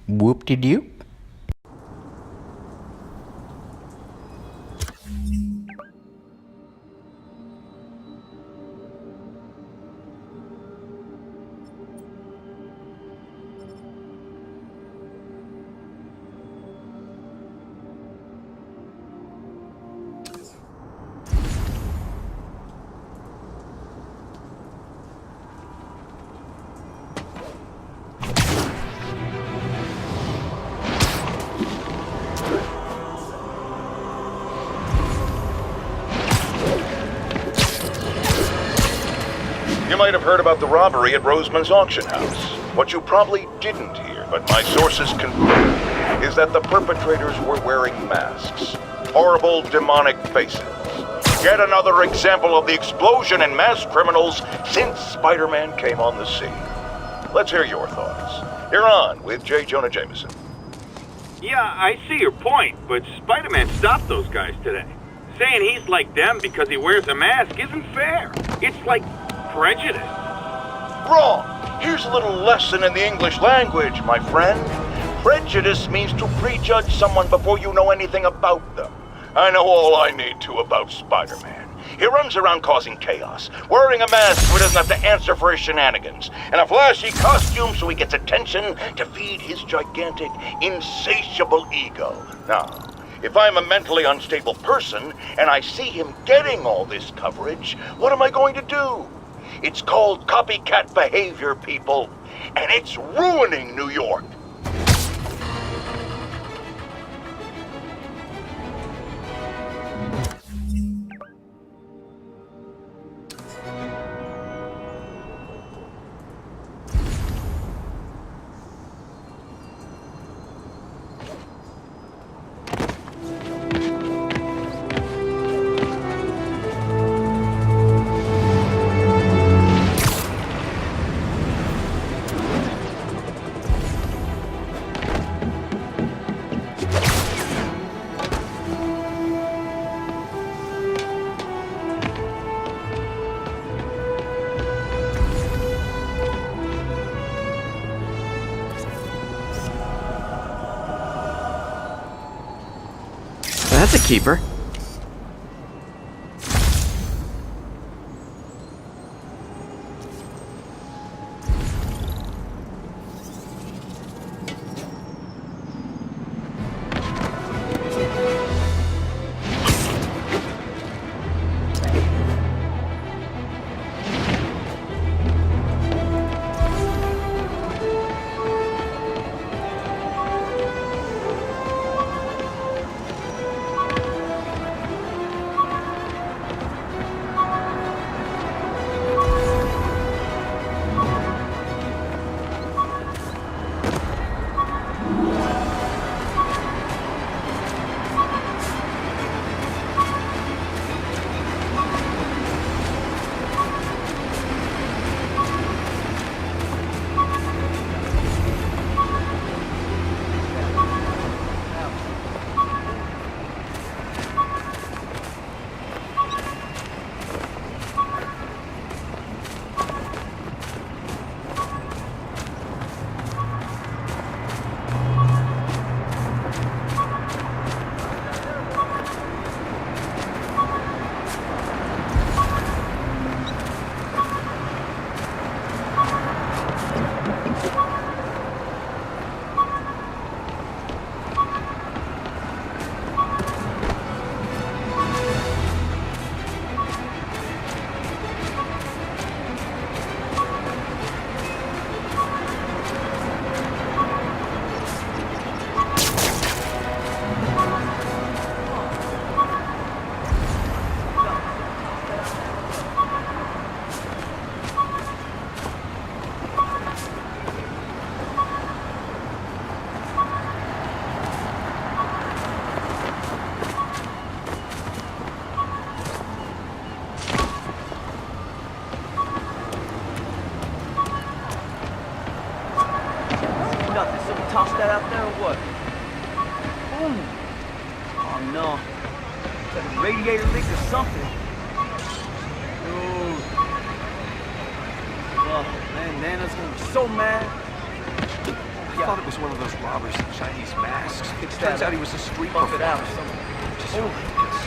Whoop-de-doop. You might have heard about the robbery at Roseman's auction house. What you probably didn't hear, but my sources confirm, is that the perpetrators were wearing masks. Horrible, demonic faces. Yet another example of the explosion in mass criminals since Spider-Man came on the scene. Let's hear your thoughts. You're on with J. Jonah Jameson. Yeah, I see your point, but Spider-Man stopped those guys today. Saying he's like them because he wears a mask isn't fair. It's like prejudice. Wrong! Here's a little lesson in the English language, my friend. Prejudice means to prejudge someone before you know anything about them. I know all I need to about Spider-Man. He runs around causing chaos, wearing a mask so he doesn't have to answer for his shenanigans, and a flashy costume so he gets attention to feed his gigantic, insatiable ego. Now, if I'm a mentally unstable person and I see him getting all this coverage, what am I going to do? It's called copycat behavior, people, and it's ruining New York. That's a keeper. Toss that out there or what? Boom! Oh no. It's like a radiator leak or something. Dude. Oh man, Nana's gonna be so mad. thought it was one of those robbers in Chinese masks. Fix Turns that out he up. was a street Bump it out or performer. something. Just Oh. horrendous.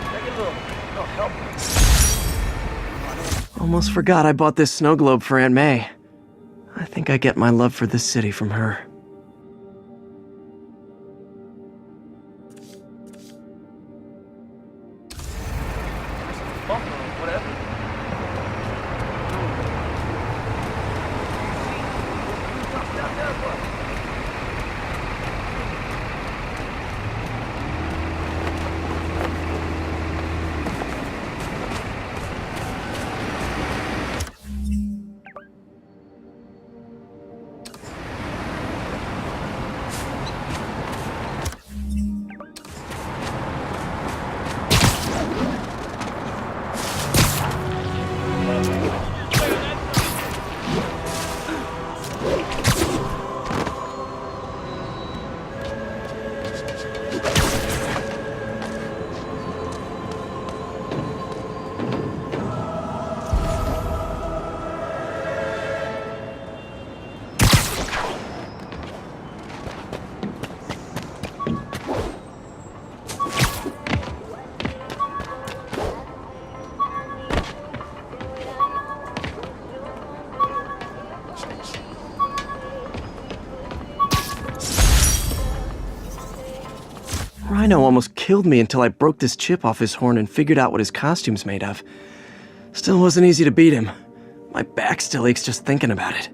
Can I get a little help? Almost forgot I bought this snow globe for Aunt May. I think I get my love for this city from her. Bump or whatever. Rhino almost killed me until I broke this chip off his horn and figured out what his costume's made of. Still wasn't easy to beat him. My back still aches just thinking about it.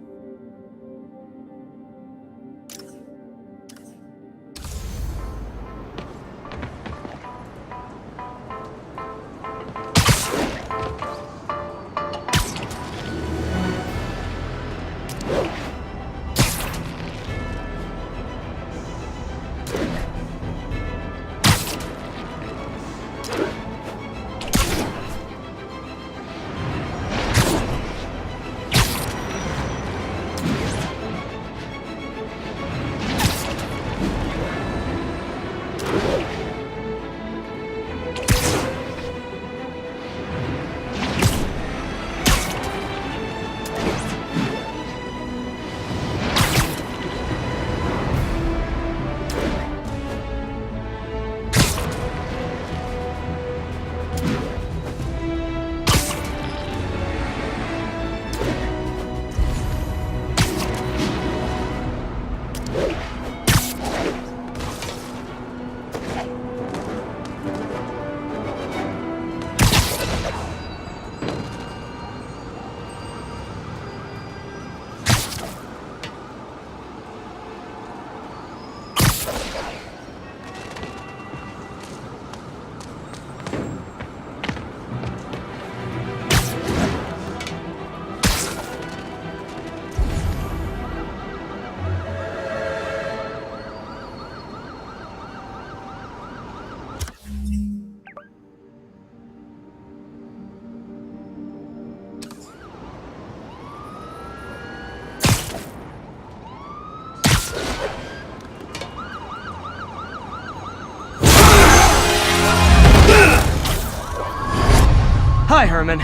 Hi, Herman.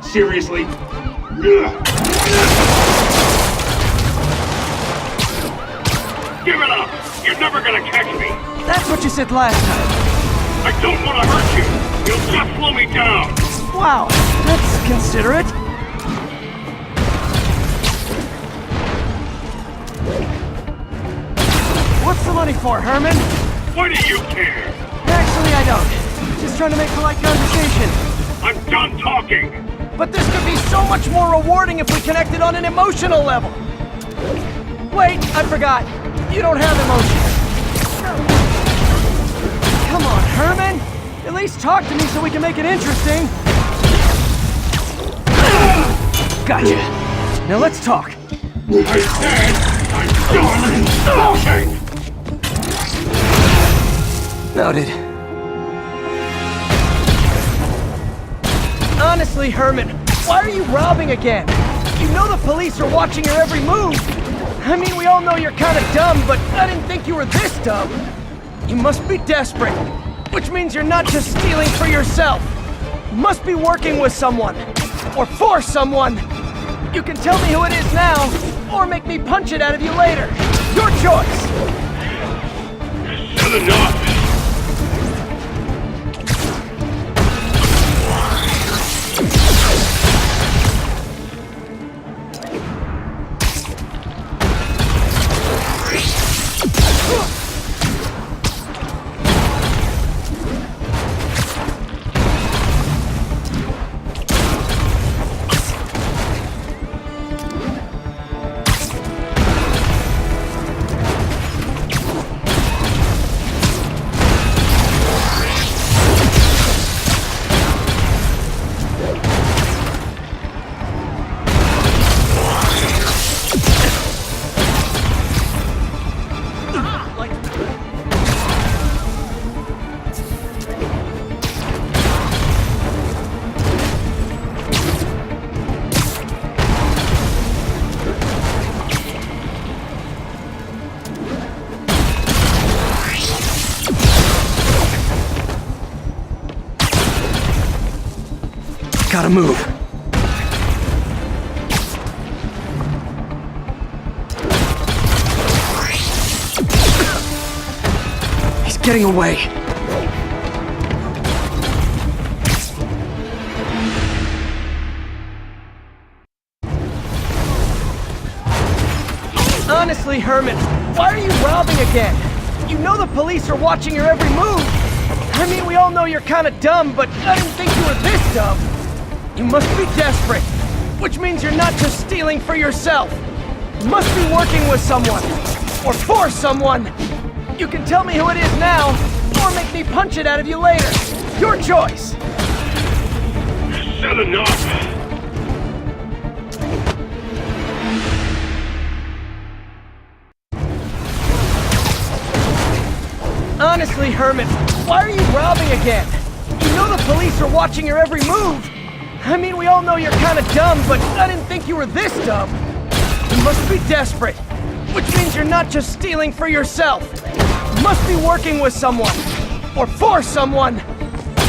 Seriously? Give it up! You're never gonna catch me! That's what you said last time. I don't want to hurt you! You'll just slow me down! Wow, that's considerate. What's the money for, Herman? Why do you care? Actually, I don't. Just trying to make polite conversation. I'm done talking! But this could be so much more rewarding if we connected on an emotional level. Wait, I forgot. You don't have emotions. Come on, Herman. At least talk to me so we can make it interesting. Gotcha. Now let's talk. I said I'm done talking! Noted. Honestly, Herman, why are you robbing again? You know the police are watching your every move. I mean, we all know you're kind of dumb, but I didn't think you were this dumb. You must be desperate, which means you're not just stealing for yourself. You must be working with someone, or for someone. You can tell me who it is now, or make me punch it out of you later. Your choice! Good enough! Gotta move. He's getting away. Honestly, Herman, why are you robbing again? You know the police are watching your every move. I mean, we all know you're kind of dumb, but I didn't think you were this dumb. You must be desperate, which means you're not just stealing for yourself. You must be working with someone, or for someone. You can tell me who it is now, or make me punch it out of you later. Your choice. Good enough! Honestly, Herman, why are you robbing again? You know the police are watching your every move. I mean, we all know you're kind of dumb, but I didn't think you were this dumb. You must be desperate, which means you're not just stealing for yourself. You must be working with someone, or for someone.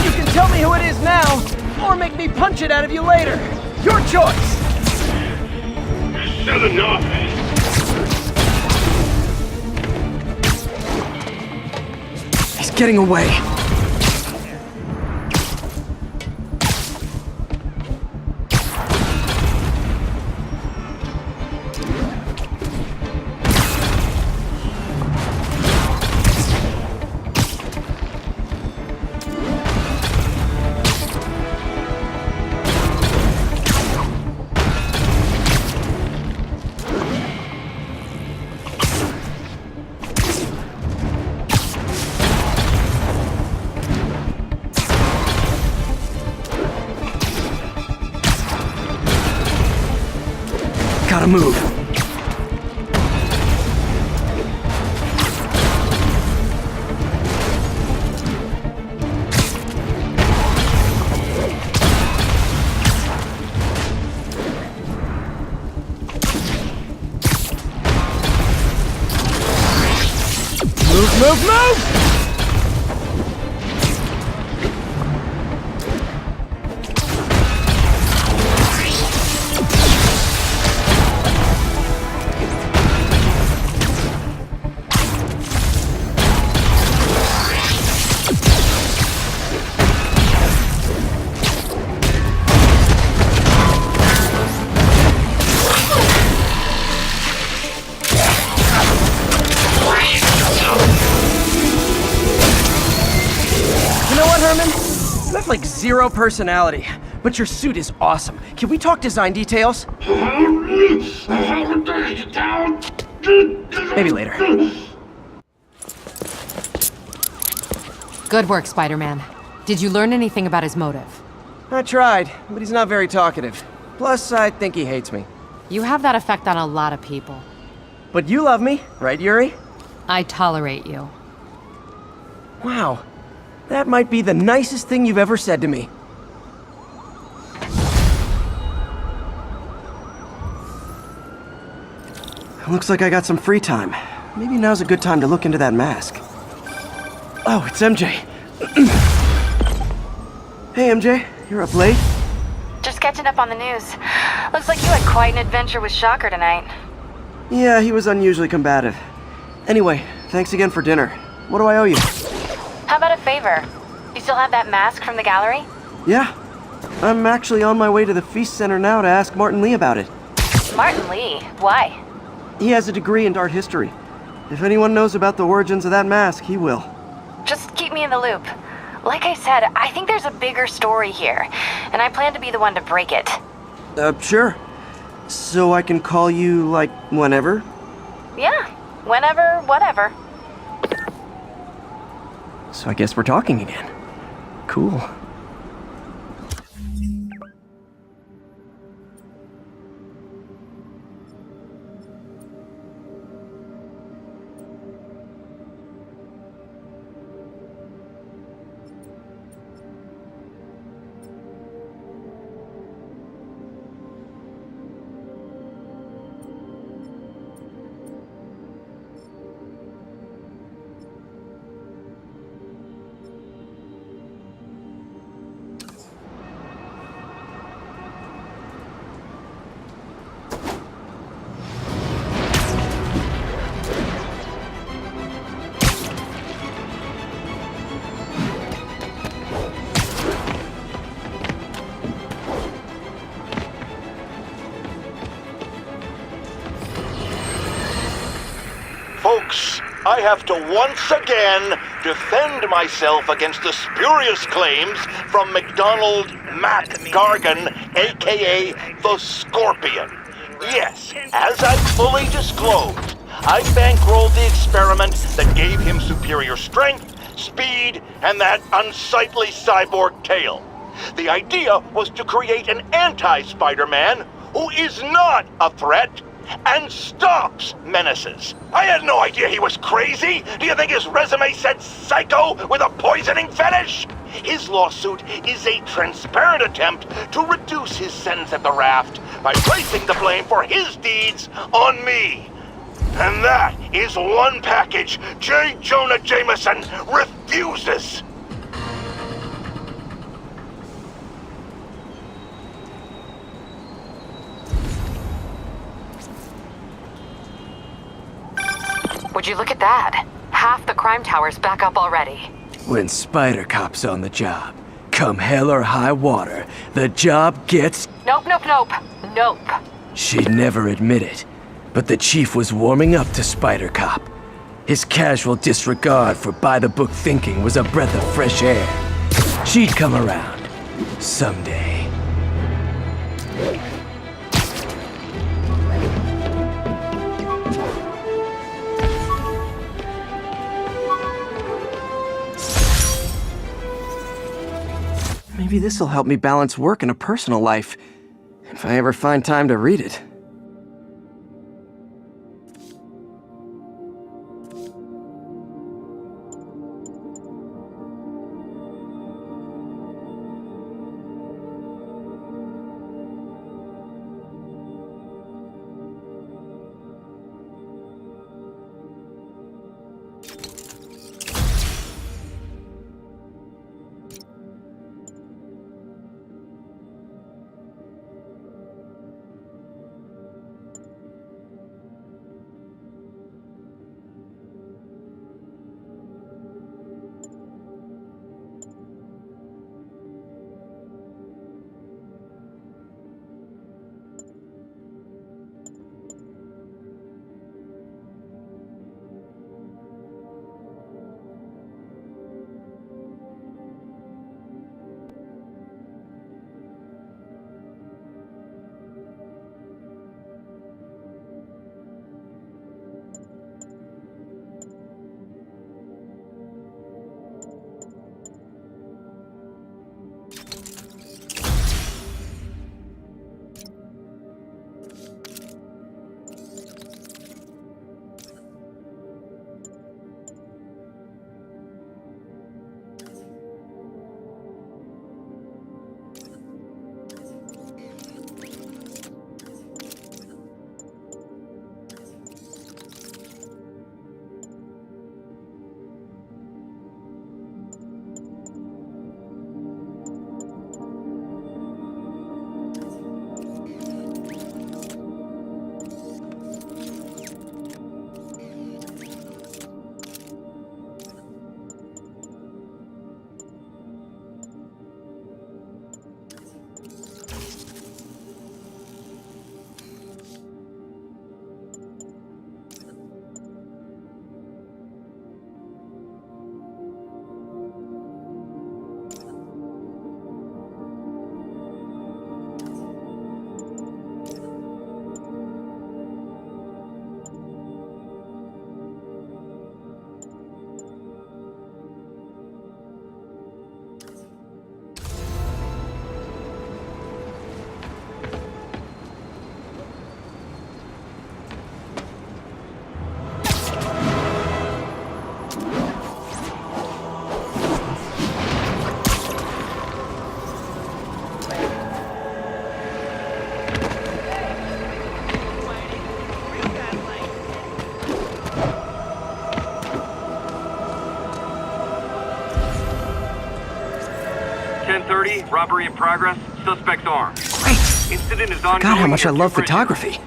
You can tell me who it is now, or make me punch it out of you later. Your choice. Good enough! He's getting away. Gotta move. Move! You have like zero personality, but your suit is awesome. Can we talk design details? Maybe later. Good work, Spider-Man. Did you learn anything about his motive? I tried, but he's not very talkative. Plus, I think he hates me. You have that effect on a lot of people. But you love me, right, Yuri? I tolerate you. Wow. That might be the nicest thing you've ever said to me. Looks like I got some free time. Maybe now's a good time to look into that mask. Oh, it's MJ. Hey, MJ. You're up late? Just catching up on the news. Looks like you had quite an adventure with Shocker tonight. Yeah, he was unusually combative. Anyway, thanks again for dinner. What do I owe you? How about a favor? You still have that mask from the gallery? Yeah. I'm actually on my way to the Feast Center now to ask Martin Lee about it. Martin Lee? Why? He has a degree in art history. If anyone knows about the origins of that mask, he will. Just keep me in the loop. Like I said, I think there's a bigger story here, and I plan to be the one to break it. Sure. So I can call you, like, whenever? Yeah, whenever, whatever. So I guess we're talking again. Cool. Folks, I have to once again defend myself against the spurious claims from McDonald Mac Gargan, aka the Scorpion. Yes, as I've fully disclosed, I bankrolled the experiment that gave him superior strength, speed, and that unsightly cyborg tail. The idea was to create an anti-Spider-Man who is not a threat and stops menaces. I had no idea he was crazy. Do you think his resume said psycho with a poisoning fetish? His lawsuit is a transparent attempt to reduce his sentence at the raft by placing the blame for his deeds on me. And that is one package J. Jonah Jameson refuses. Would you look at that? Half the crime tower's back up already. When Spider Cop's on the job, come hell or high water, the job gets... Nope, nope, nope. Nope. She'd never admit it, but the chief was warming up to Spider Cop. His casual disregard for by-the-book thinking was a breath of fresh air. She'd come around. Someday. Maybe this'll help me balance work and a personal life, if I ever find time to read it. 1030, robbery in progress, suspect's armed. Great! Incident is ongoing. God, how much I near love Two Bridges. photography.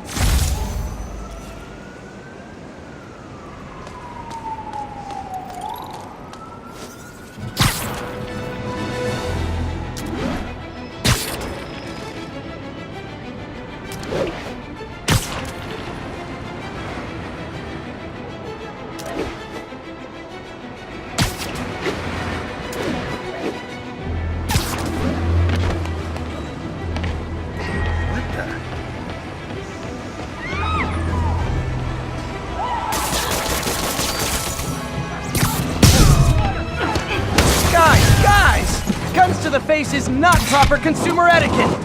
Guys! Guns to the face is not proper consumer etiquette!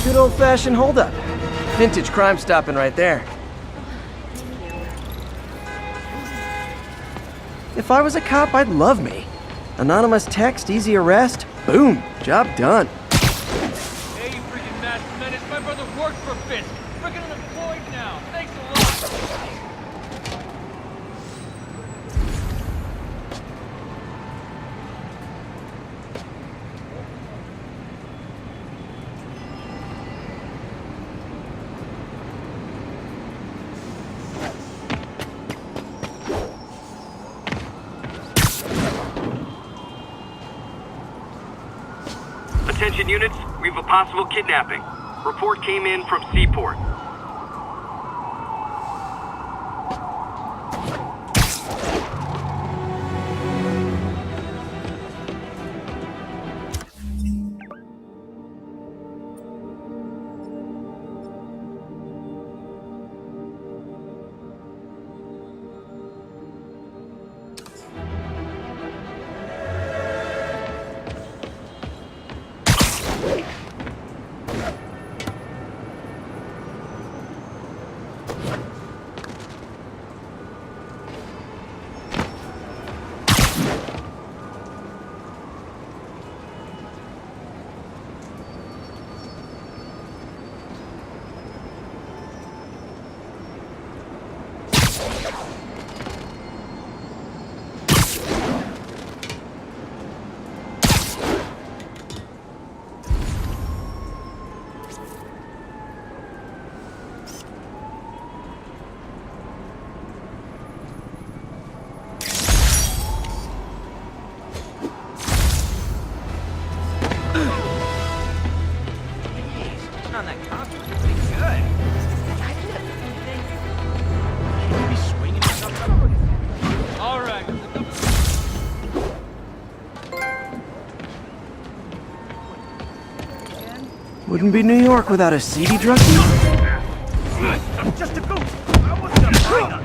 Good old-fashioned holdup. Vintage crime stopping right there. If I was a cop, I'd love me. Anonymous text, easy arrest, boom, job done. Hey, you freaking masked menace, my brother works for Fisk. Freaking unemployed now. Thanks a lot. Attention units, we have a possible kidnapping. Report came in from Seaport. On that copy, pretty good. I did it. Maybe swinging or something. All right. Wouldn't be New York without a seedy druggie. Just a goose. I wasn't a minor.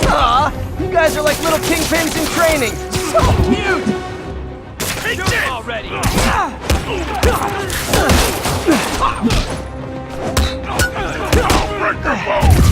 Aw, you guys are like little kingpins in training. So cute! Shoot him already. Break your bones!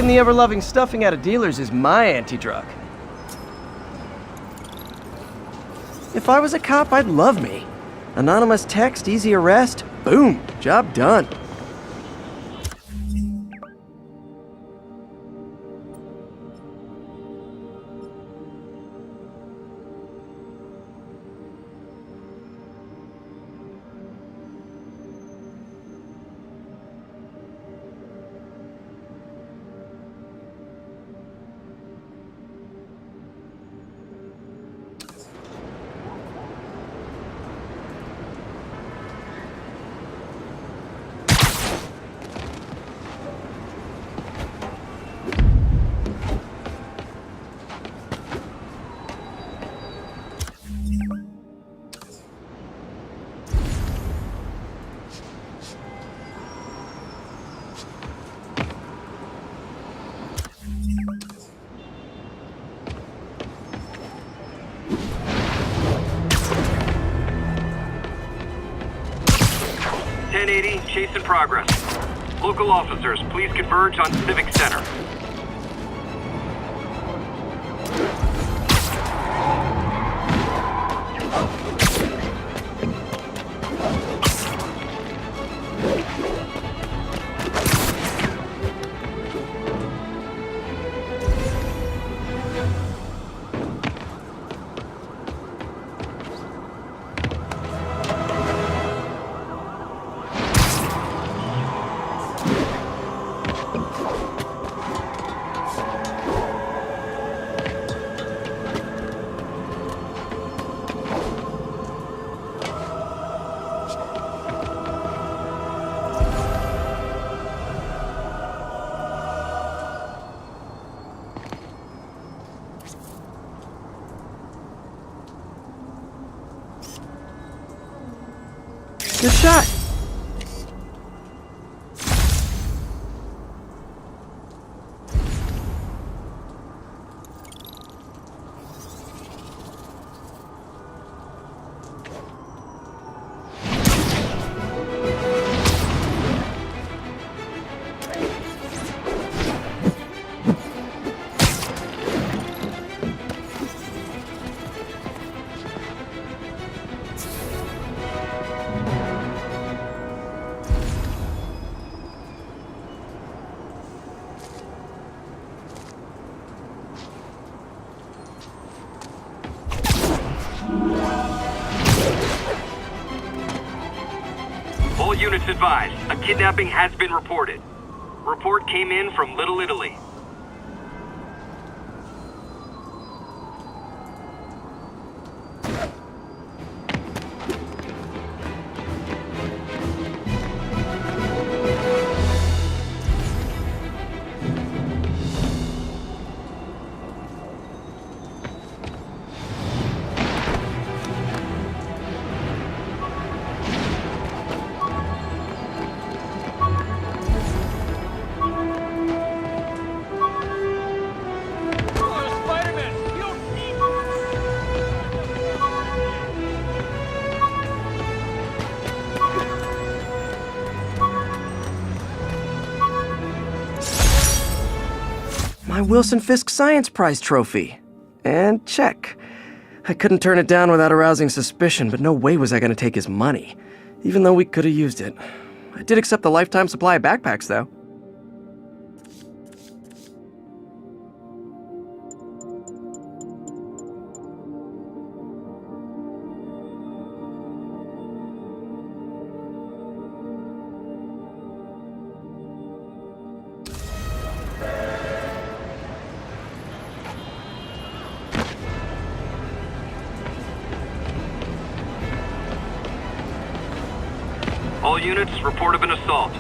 Taking the ever-loving stuffing out of dealers is my anti-drug. If I was a cop, I'd love me. Anonymous text, easy arrest, boom, job done. Chase in progress. Local officers, please converge on Civic Center. Good shot. All units advised, a kidnapping has been reported. Report came in from Little Italy. My Wilson Fisk Science Prize trophy. And check. I couldn't turn it down without arousing suspicion, but no way was I going to take his money, even though we could have used it. I did accept the lifetime supply of backpacks, though. All units, report of an assault.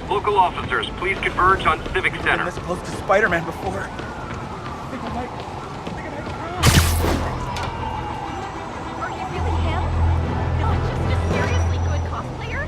Local officers, please converge on Civic Center. I've been this close to Spider-Man before. Are you really him? Not just a seriously good cosplayer?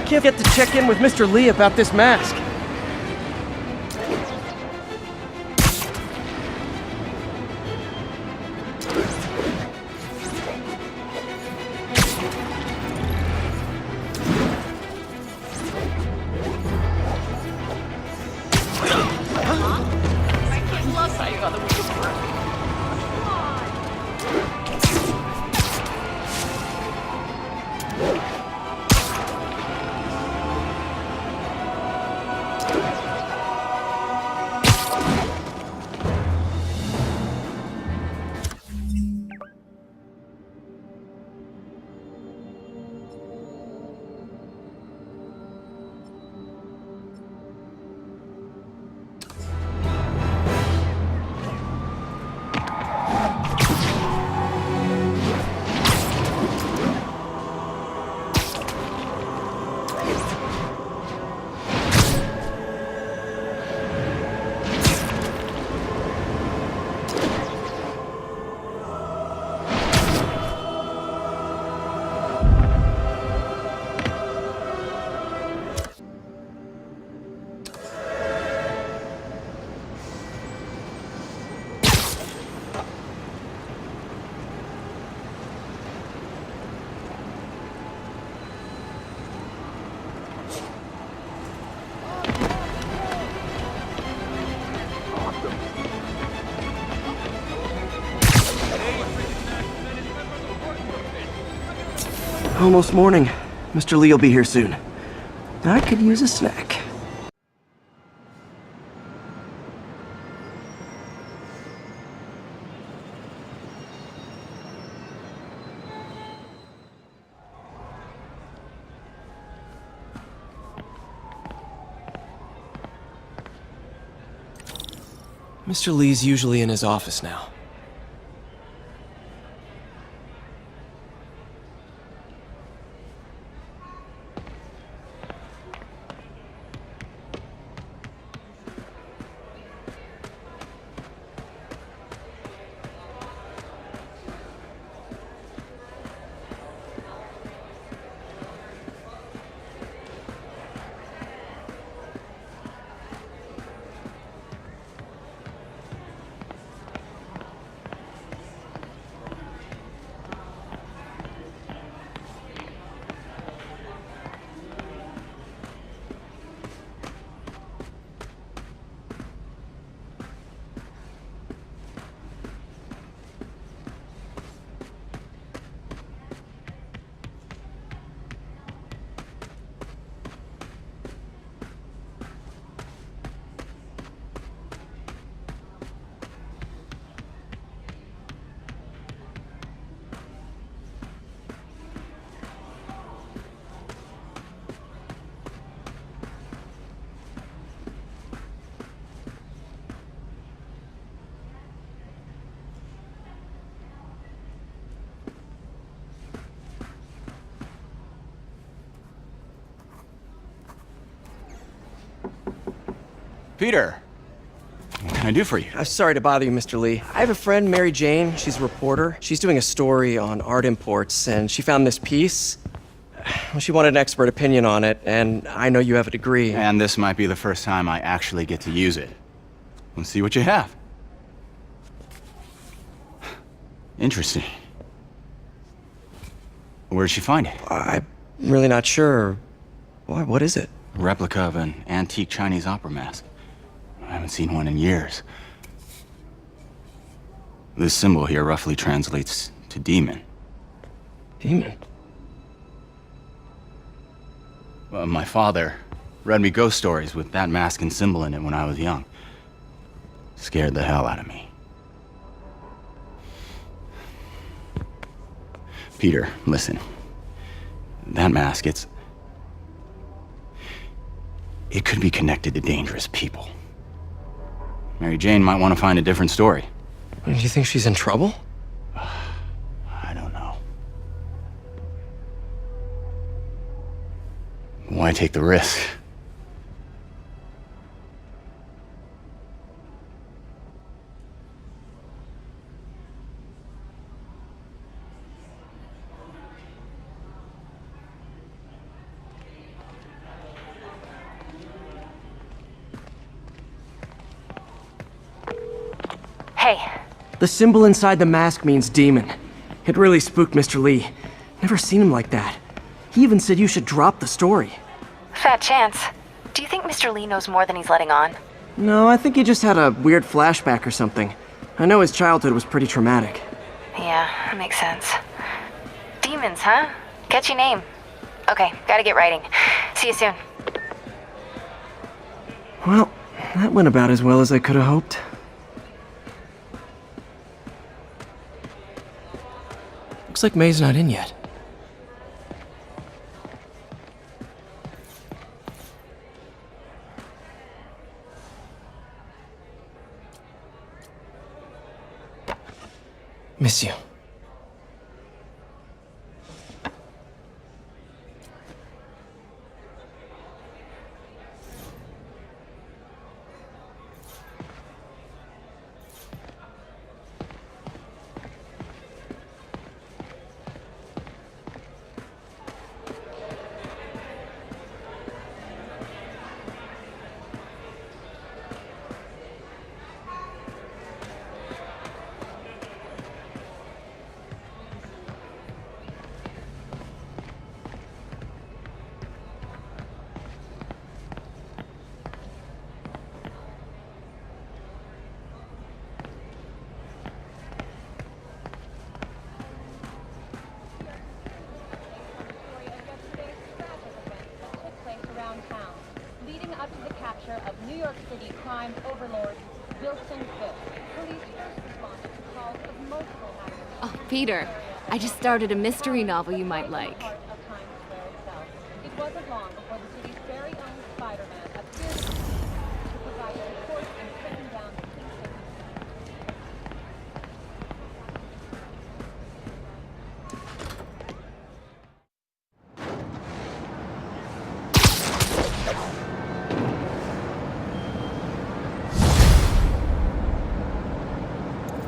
can't get to check in with Mr. Lee about this mask. Almost morning. Mr. Lee will be here soon. I could use a snack. Mr. Lee's usually in his office now. Peter, what can I do for you? I'm sorry to bother you, Mr. Lee. I have a friend, Mary Jane. She's a reporter. She's doing a story on art imports, and she found this piece. Well, she wanted an expert opinion on it, and I know you have a degree. And this might be the first time I actually get to use it. Let's see what you have. Interesting. Where did she find it? I'm really not sure. Why, what is it? A replica of an antique Chinese opera mask. I haven't seen one in years. This symbol here roughly translates to demon. Demon? Well, my father read me ghost stories with that mask and symbol in it when I was young. Scared the hell out of me. Peter, listen. That mask, it could be connected to dangerous people. Mary Jane might want to find a different story. Do you think she's in trouble? I don't know. Why take the risk? Hey. The symbol inside the mask means demon. It really spooked Mr. Lee. Never seen him like that. He even said you should drop the story. Fat chance. Do you think Mr. Lee knows more than he's letting on? No, I think he just had a weird flashback or something. I know his childhood was pretty traumatic. Yeah, that makes sense. Demons, huh? Catchy name. Okay, gotta get writing. See you soon. Well, that went about as well as I could have hoped. Looks like May's not in yet. Miss you. Leading up to the capture of New York City crime overlord Wilson Fisk. Police first responded to calls of multiple hackers. Oh, Peter, I just started a mystery novel you might like. It wasn't long before the city's very own Spider-Man appeared to provide support in taking down the Kingston.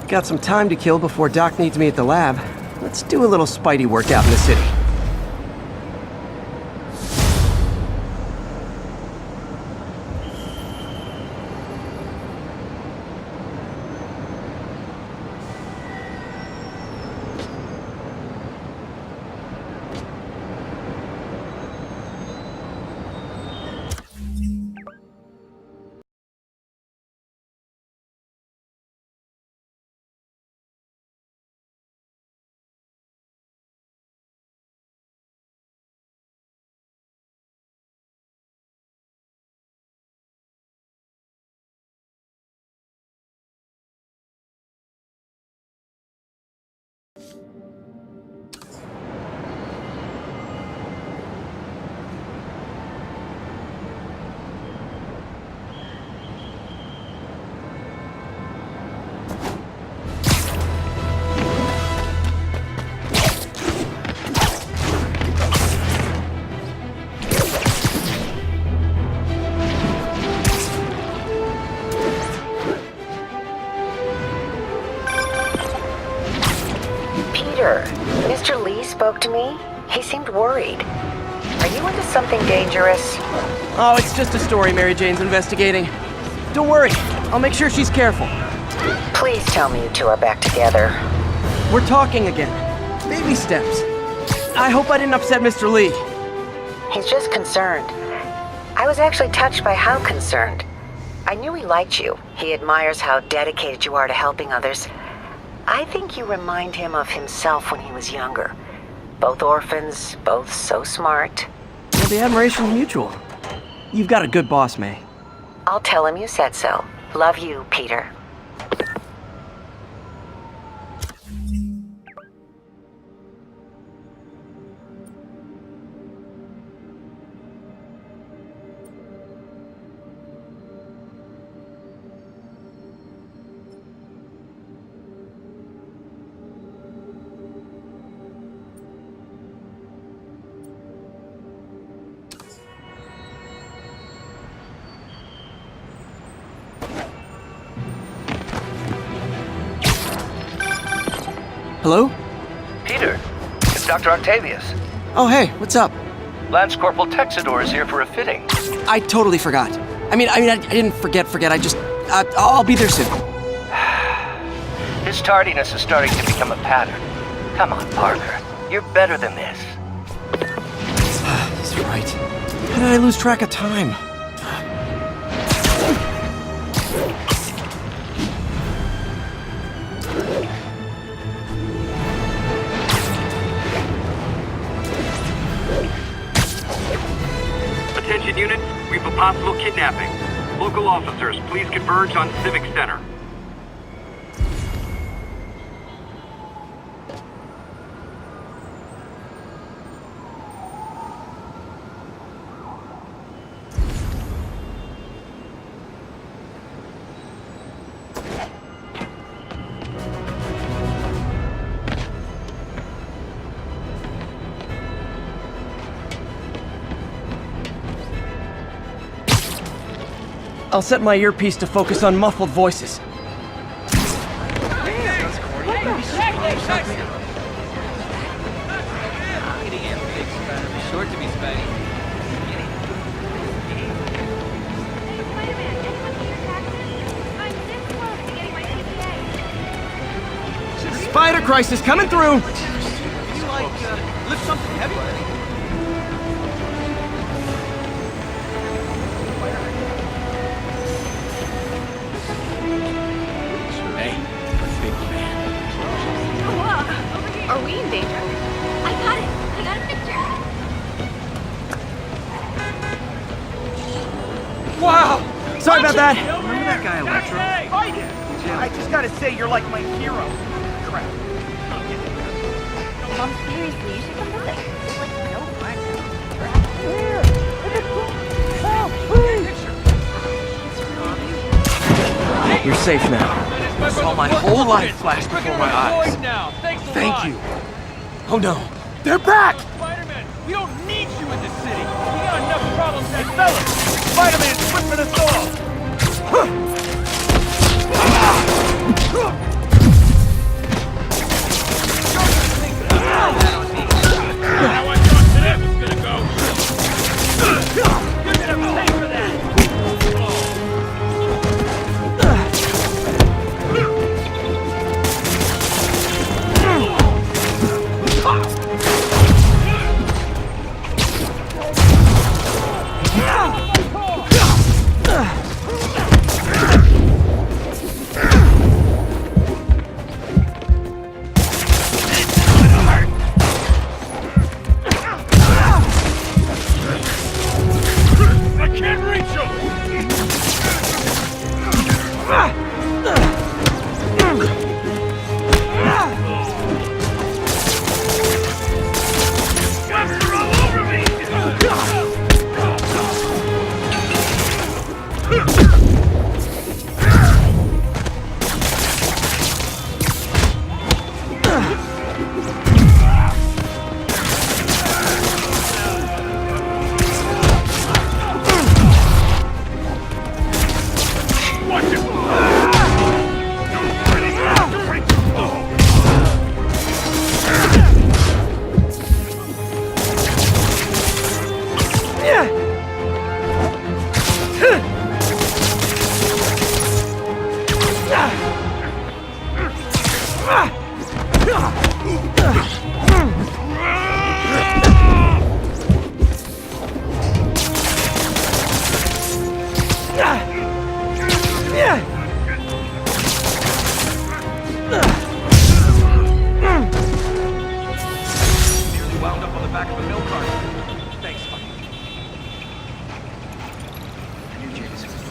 Got some time to kill before Doc needs me at the lab. Let's do a little Spidey workout in the city. Mr. Lee spoke to me. He seemed worried. Are you into something dangerous? Oh, it's just a story Mary Jane's investigating. Don't worry, I'll make sure she's careful. Please tell me you two are back together. We're talking again. Baby steps. I hope I didn't upset Mr. Lee. He's just concerned. I was actually touched by how concerned. I knew he liked you. He admires how dedicated you are to helping others. I think you remind him of himself when he was younger. Both orphans, both so smart. Well, the admiration's mutual. You've got a good boss, May. I'll tell him you said so. Love you, Peter. Hello? Peter, it's Dr. Octavius. Oh, hey, what's up? Lance Corporal Texador is here for a fitting. I totally forgot. I didn't forget. I'll be there soon. His tardiness is starting to become a pattern. Come on, Parker. You're better than this. He's right. How did I lose track of time? Attention units, we have a possible kidnapping. Local officers, please converge on Civic Center. I'll set my earpiece to focus on muffled voices. Short to be Spidey. Spider crisis coming through! You like, lift something heavy? Are we in danger? I got it! I got a picture! Wow! Sorry about that! Remember that guy, Electro? I just gotta say, you're like my hero. Crap. Mom, seriously, you should come visit. There's like no fun. You're safe now. I saw my whole life flash before my eyes. Thank you. Oh no, they're back! Spider-Man, we don't need you in this city. We got enough problems. Hey fellas, Spider-Man's ripping us off! How I thought today was gonna go. You're gonna pay for that.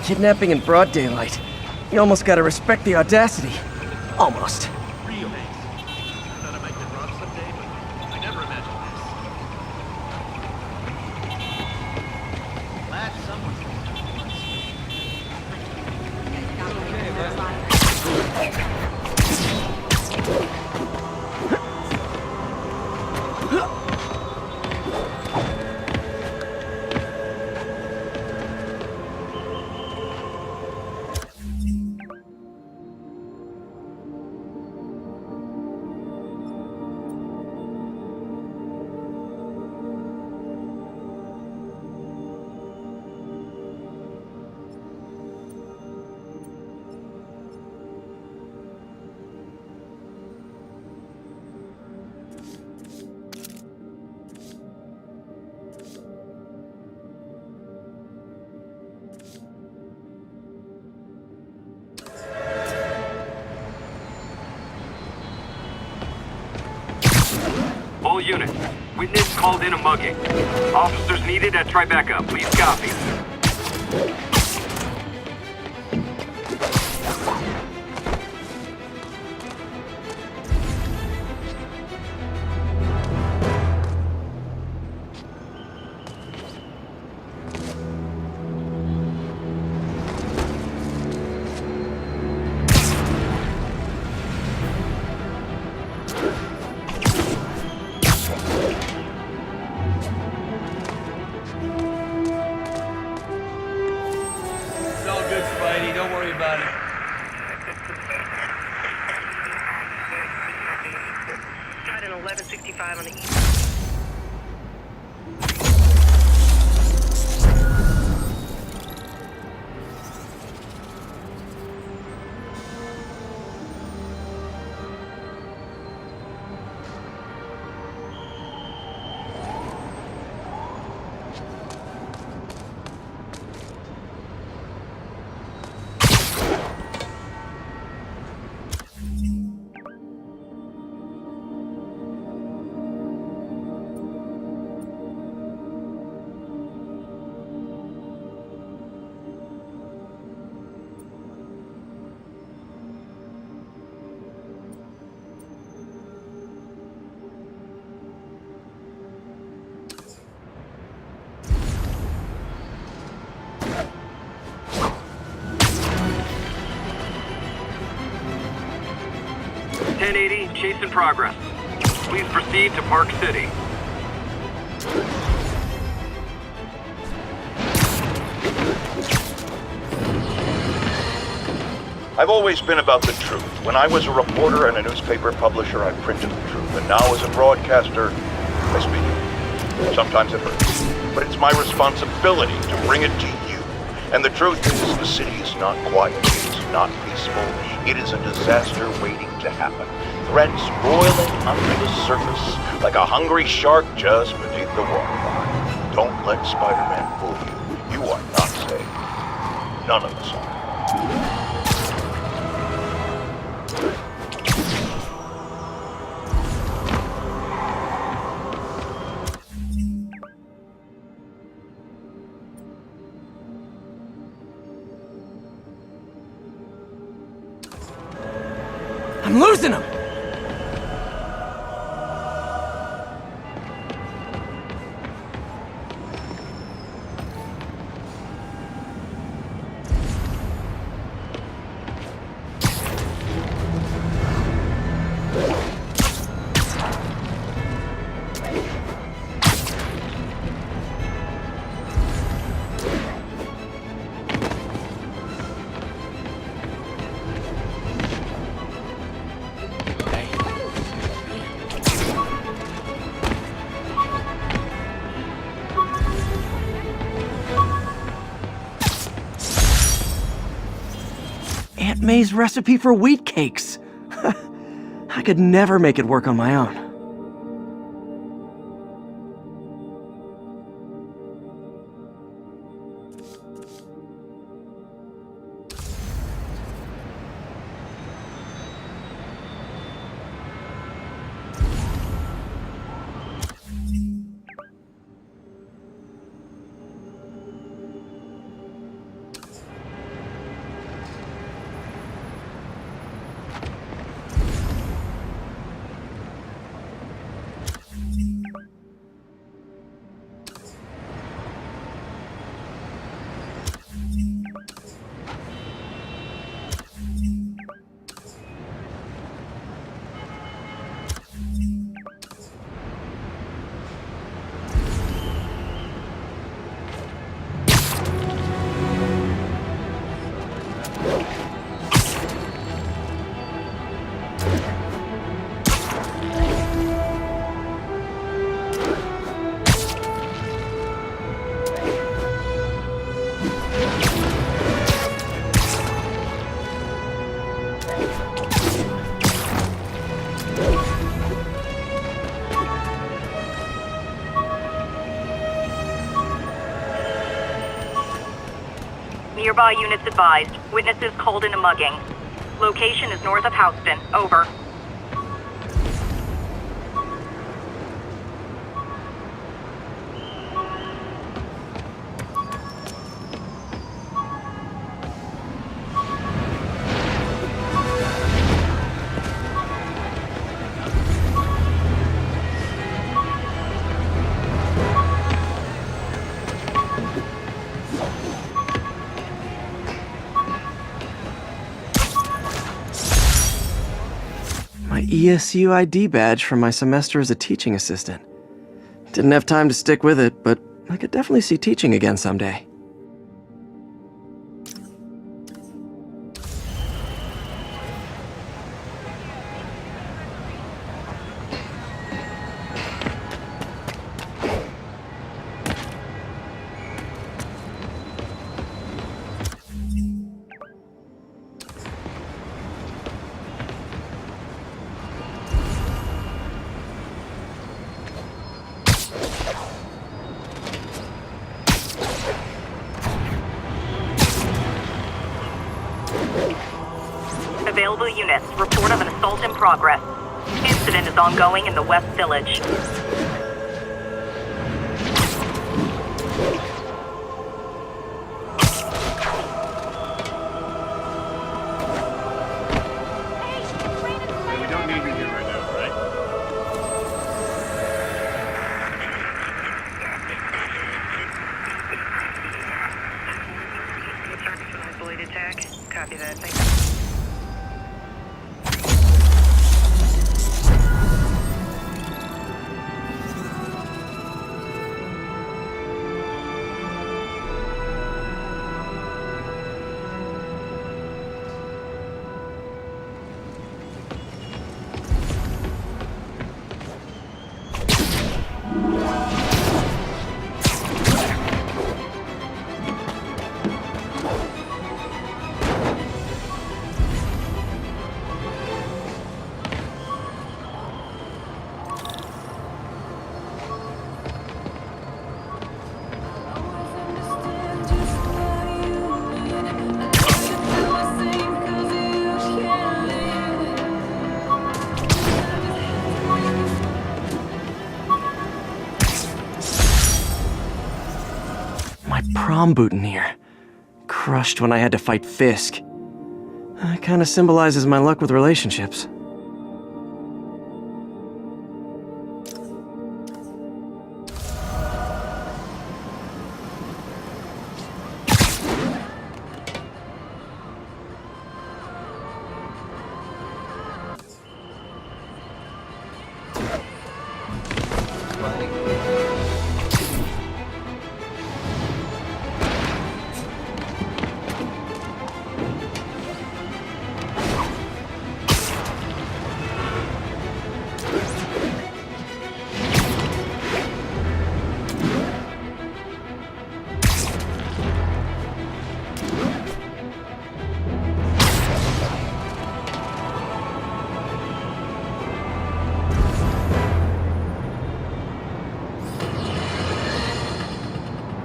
Kidnapping in broad daylight. You almost gotta respect the audacity. Almost. units. Witness called in a mugging. Officers needed at Tribeca. Please copy. It's all good, Spidey. Don't worry about it. Got an 1165 on the east. Chase in progress. Please proceed to Park City. I've always been about the truth. When I was a reporter and a newspaper publisher, I printed the truth. And now as a broadcaster, I speak it. Sometimes it hurts. But it's my responsibility to bring it to you. And the truth is, the city is not quiet. It is not peaceful. It is a disaster waiting to happen. Threats boiling under the surface like a hungry shark just beneath the waterline. Don't let Spider-Man fool you. You are not safe. None of us are. I'm losing him! Aunt May's recipe for wheat cakes. I could never make it work on my own. Nearby units advised. Witnesses called in a mugging. Location is north of Houston. Over. ESU ID badge from my semester as a teaching assistant. Didn't have time to stick with it, but I could definitely see teaching again someday. Available units, report of an assault in progress. Incident is ongoing in the West Village. We don't need you here right now, right? Targets an isolated tag. Copy that. Thank you. Prom boutonniere. Crushed when I had to fight Fisk. Kinda symbolizes my luck with relationships.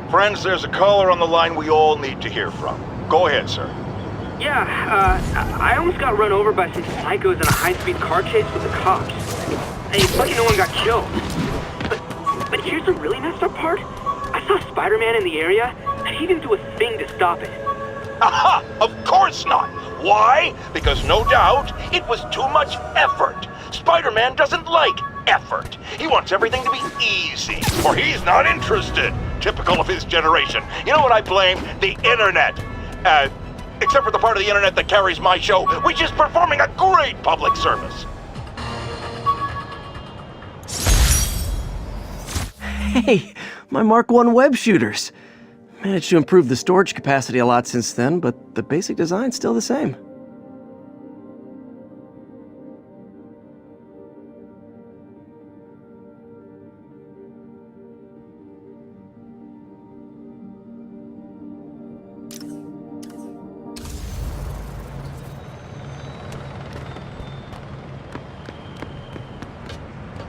Friends, there's a caller on the line we all need to hear from. Go ahead, sir. Yeah, I almost got run over by some psychos in a high-speed car chase with the cops. Hey, lucky no one got killed. But here's the really messed up part. I saw Spider-Man in the area, and he didn't do a thing to stop it. Aha! Of course not! Why? Because no doubt, it was too much effort. Spider-Man doesn't like effort. He wants everything to be easy, or he's not interested. Typical of his generation. You know what I blame? The internet. Except for the part of the internet that carries my show, which is performing a great public service. Hey, my Mark I web shooters. Managed to improve the storage capacity a lot since then, but the basic design's still the same.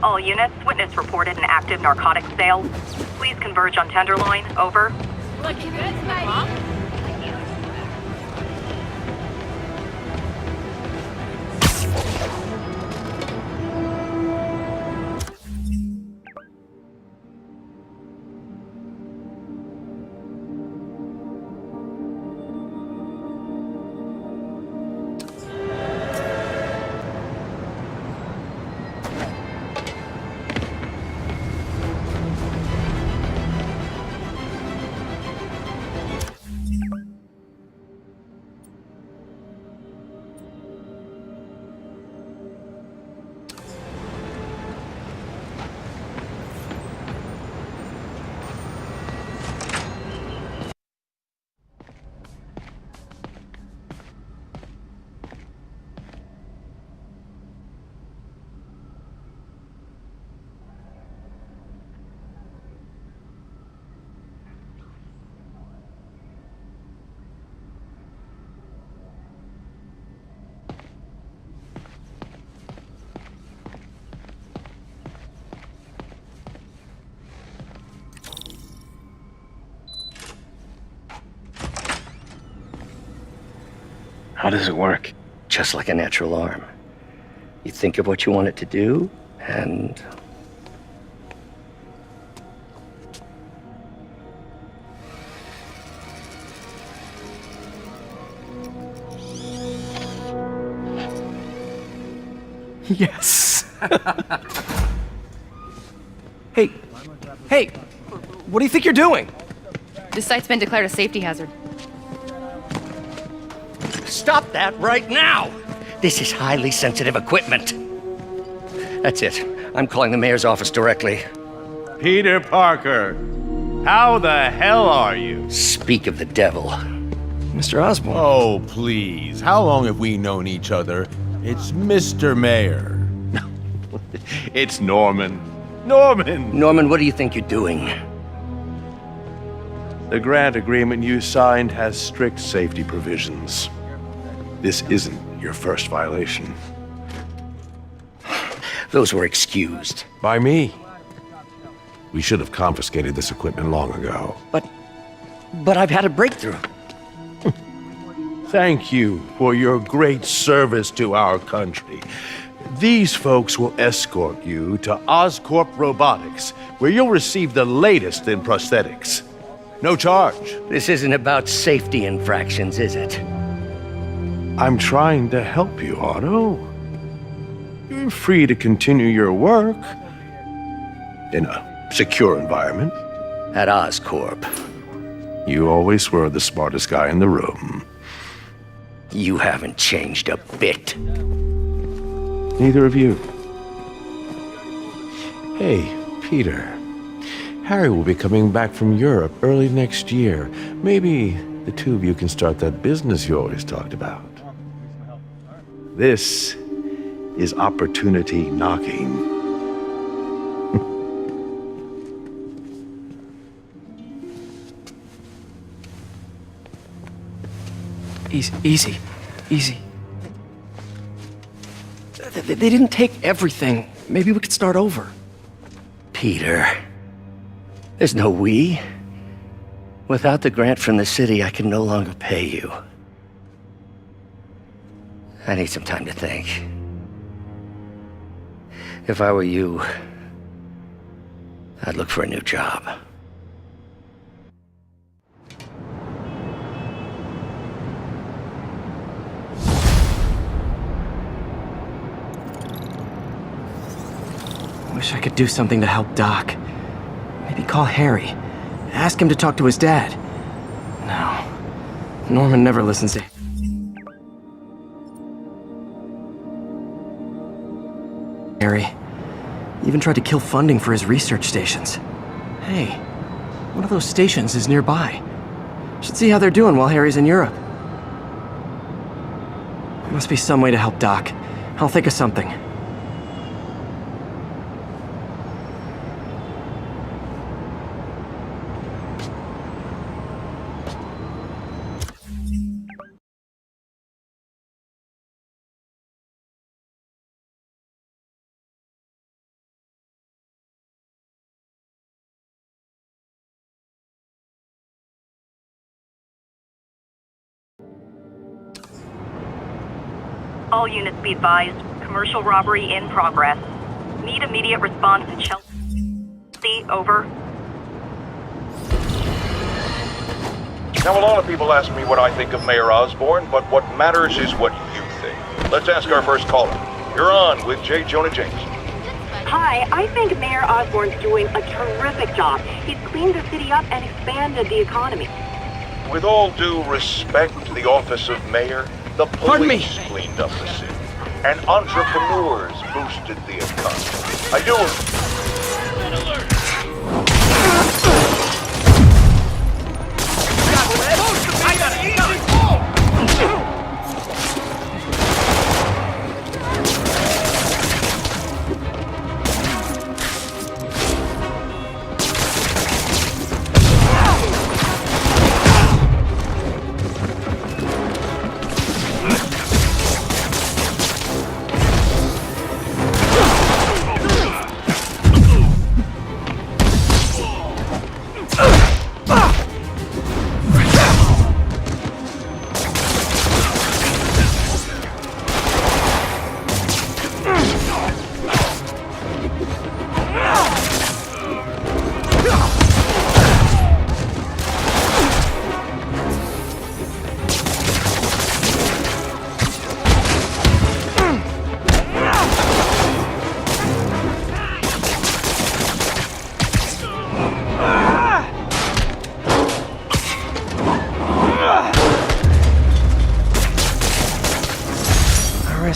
All units, witness reported an active narcotics sale. Please converge on Tenderloin. Over. Looking good, Spidey. How does it work? Just like a natural arm. You think of what you want it to do, and... Yes! Hey! Hey! What do you think you're doing? This site's been declared a safety hazard. Stop that right now! This is highly sensitive equipment. That's it. I'm calling the mayor's office directly. Peter Parker, how the hell are you? Speak of the devil. Mr. Osborn. Oh, please. How long have we known each other? It's Mr. Mayor. It's Norman. Norman! Norman, what do you think you're doing? The grant agreement you signed has strict safety provisions. This isn't your first violation. Those were excused. By me. We should have confiscated this equipment long ago. But I've had a breakthrough. Thank you for your great service to our country. These folks will escort you to Oscorp Robotics, where you'll receive the latest in prosthetics. No charge. This isn't about safety infractions, is it? I'm trying to help you, Otto. You're free to continue your work in a secure environment. At Oscorp. You always were the smartest guy in the room. You haven't changed a bit. Neither of you. Hey, Peter. Harry will be coming back from Europe early next year. Maybe the two of you can start that business you always talked about. This is opportunity knocking. Easy. They didn't take everything. Maybe we could start over. Peter, there's no we. Without the grant from the city, I can no longer pay you. I need some time to think. If I were you, I'd look for a new job. Wish I could do something to help Doc. Maybe call Harry. Ask him to talk to his dad. No. Norman never listens to... Harry even tried to kill funding for his research stations. Hey, one of those stations is nearby. Should see how they're doing while Harry's in Europe. There must be some way to help Doc. I'll think of something. All units be advised. Commercial robbery in progress. Need immediate response in Chelsea. Over. Now, a lot of people ask me what I think of Mayor Osborn, but what matters is what you think. Let's ask our first caller. You're on with J. Jonah James. Hi, I think Mayor Osborn's doing a terrific job. He's cleaned the city up and expanded the economy. With all due respect to the office of mayor, the police cleaned up the city, and entrepreneurs boosted the economy. I do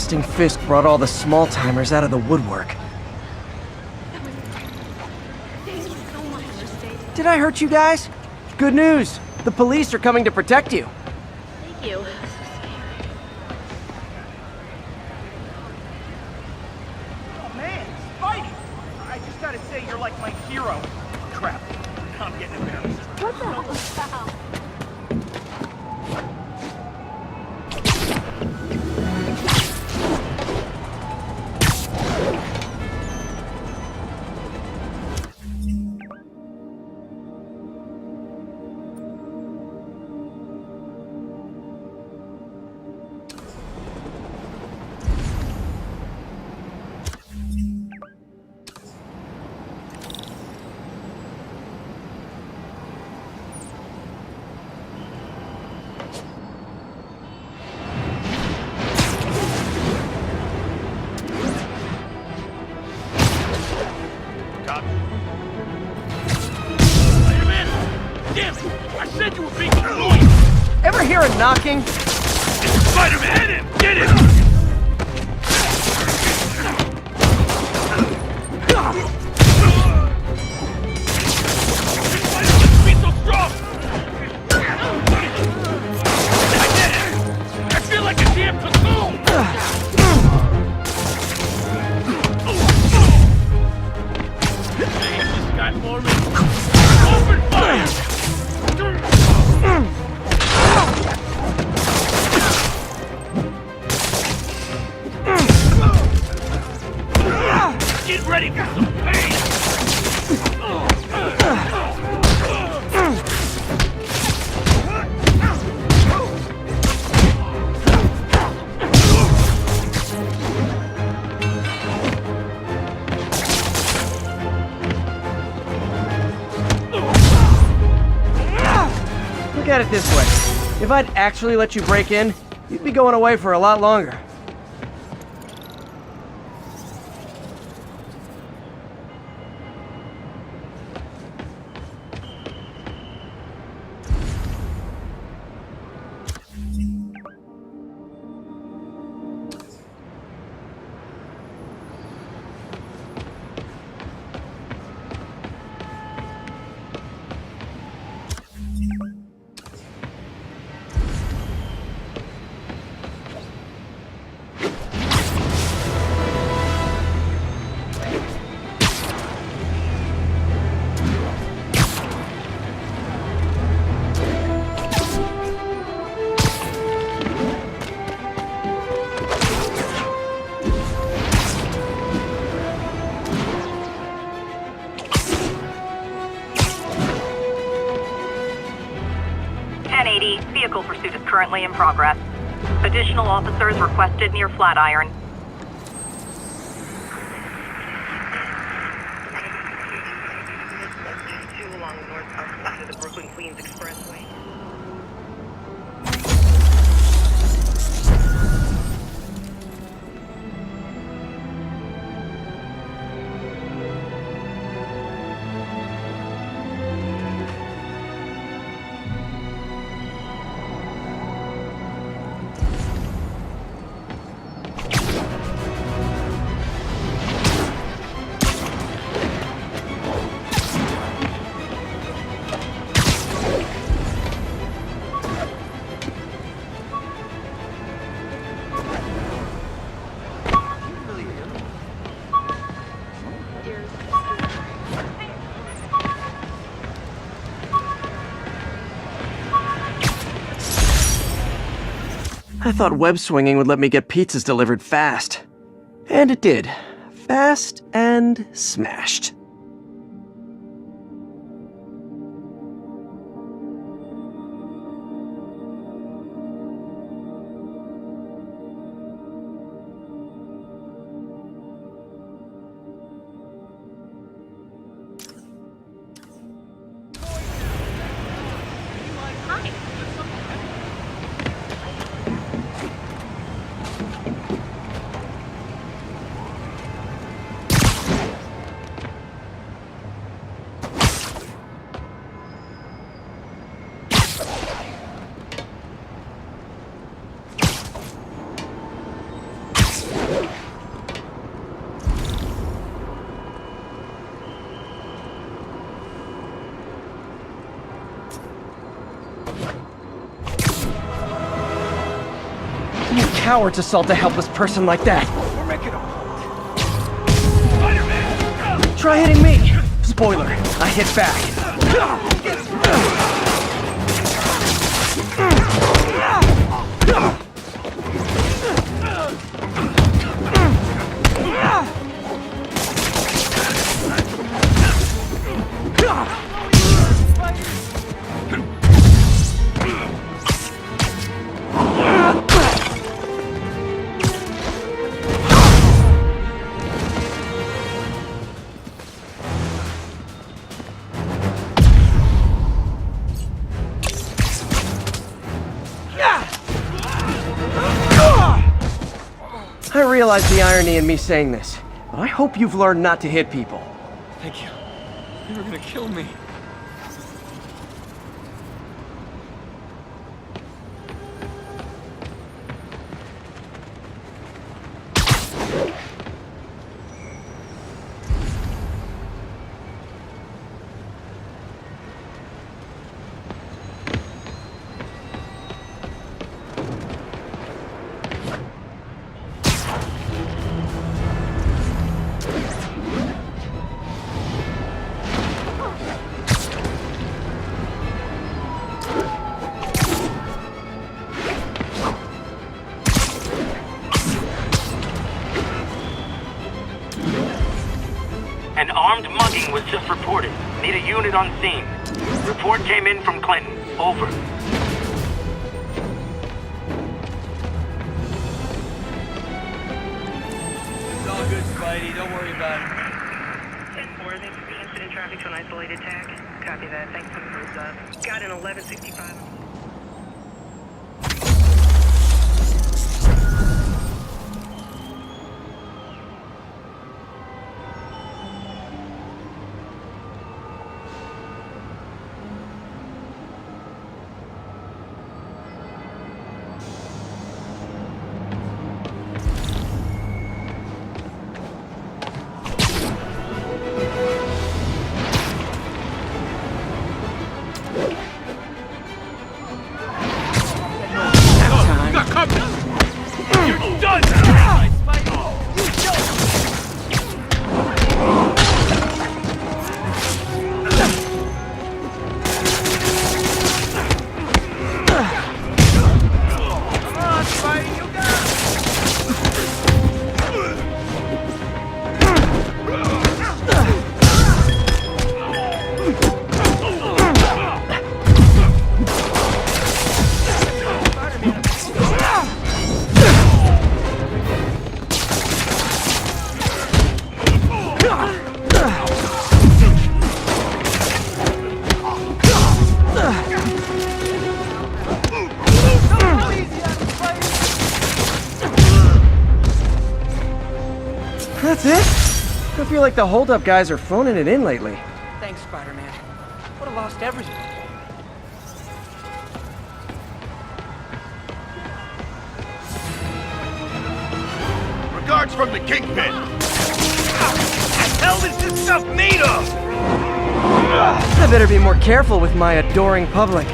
Arresting Fisk brought all the small-timers out of the woodwork. Did I hurt you guys? Good news. The police are coming to protect you. Thank you. Oh man, Spidey! I just gotta say, you're like my hero. Crap, I'm getting embarrassed. What the hell was that? Damn it! I said you were being annoying! Ever hear a knocking? Spider-Man! Hit him! Get him! Be so strong! I did it! I feel like a damn cocoon! They hit this guy for me! Open fire! Get ready for some pain! Look at it this way. If I'd actually let you break in, you'd be going away for a lot longer. Vehicle pursuit is currently in progress. Additional officers requested near Flatiron. Two along the north side of the Brooklyn-Queens Expressway. I thought web swinging would let me get pizzas delivered fast. And it did. Fast and smashed. cowards assault a helpless person like that? We're making a... Try hitting me! Spoiler, I hit back. I realize the irony in me saying this, but I hope you've learned not to hit people. Thank you. You were gonna kill me. An armed mugging was just reported. Need a unit on scene. Report came in from Clinton. Over. It's all good, Spidey. Don't worry about it. 10-4, thanks for the incident traffic to an isolated tag. Copy that. Thanks for the heads up. Got an 1165. That's it? I feel like the hold-up guys are phoning it in lately. Thanks, Spider-Man. Would have lost everything. Regards from the Kingpin. What the hell is this stuff made of? I better be more careful with my adoring public.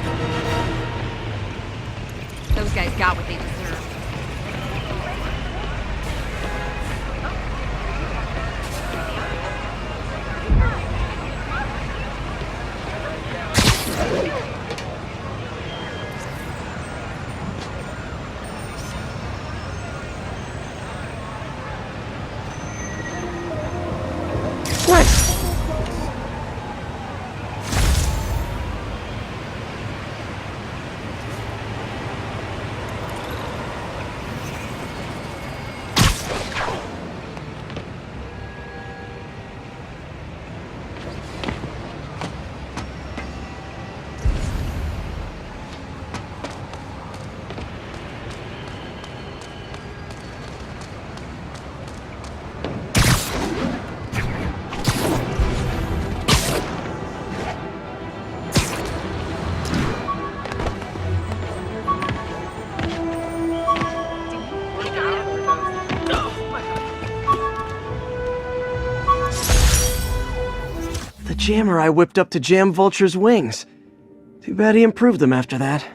Those guys got what they deserved. Nice! Jammer I whipped up to jam Vulture's wings. Too bad he improved them after that.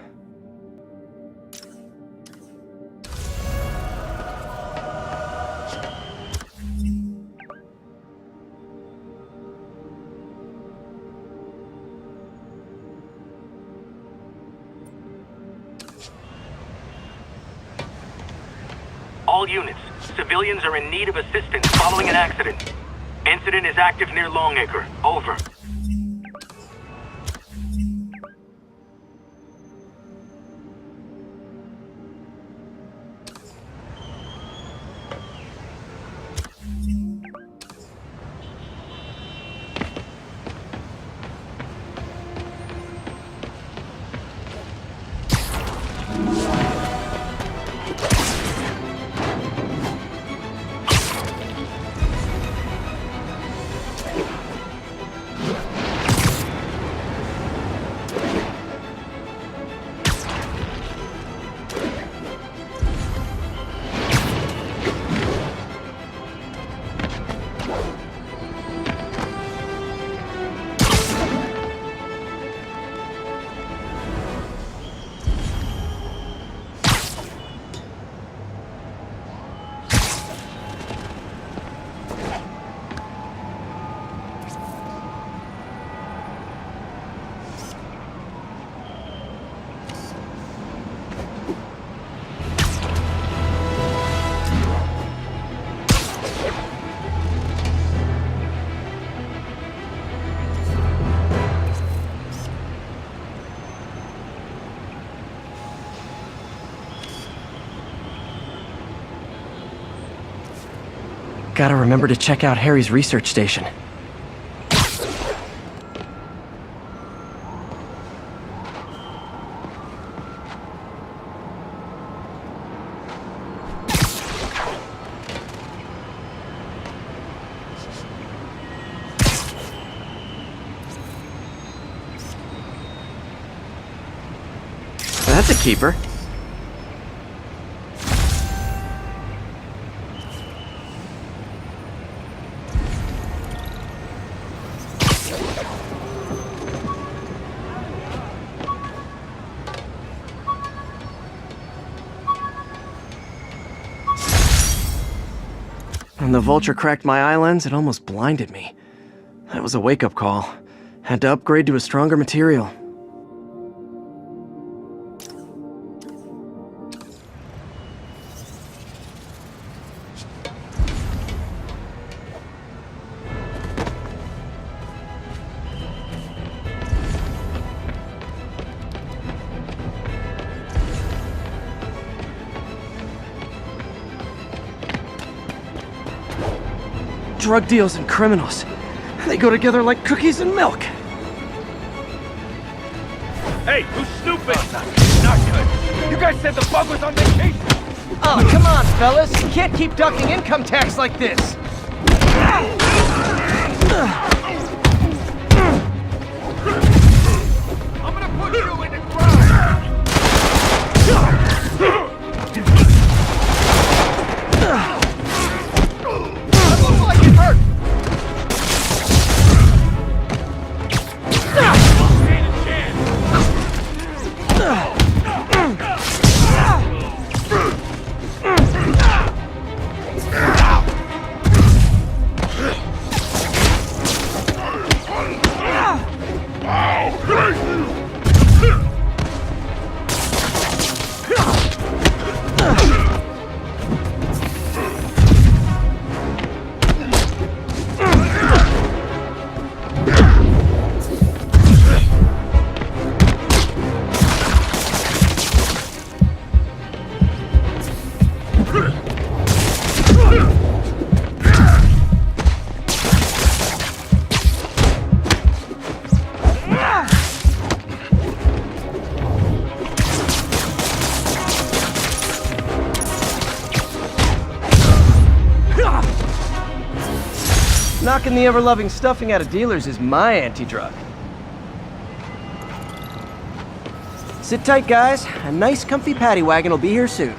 All units, civilians are in need of assistance following an accident. Incident is active near Longacre. Over. Gotta remember to check out Harry's research station. That's a keeper. When the vulture cracked my eye lens, it almost blinded me. That was a wake-up call. Had to upgrade to a stronger material. Drug deals and criminals. They go together like cookies and milk. Hey, who's snooping? Not good. You guys said the bug was on vacation. Oh, come on, fellas. You can't keep ducking income tax like this. I'm gonna put you in the ground. That looks like it hurt. Knocking the ever-loving stuffing out of dealers is my anti-drug. Sit tight, guys. A nice, comfy paddy wagon will be here soon.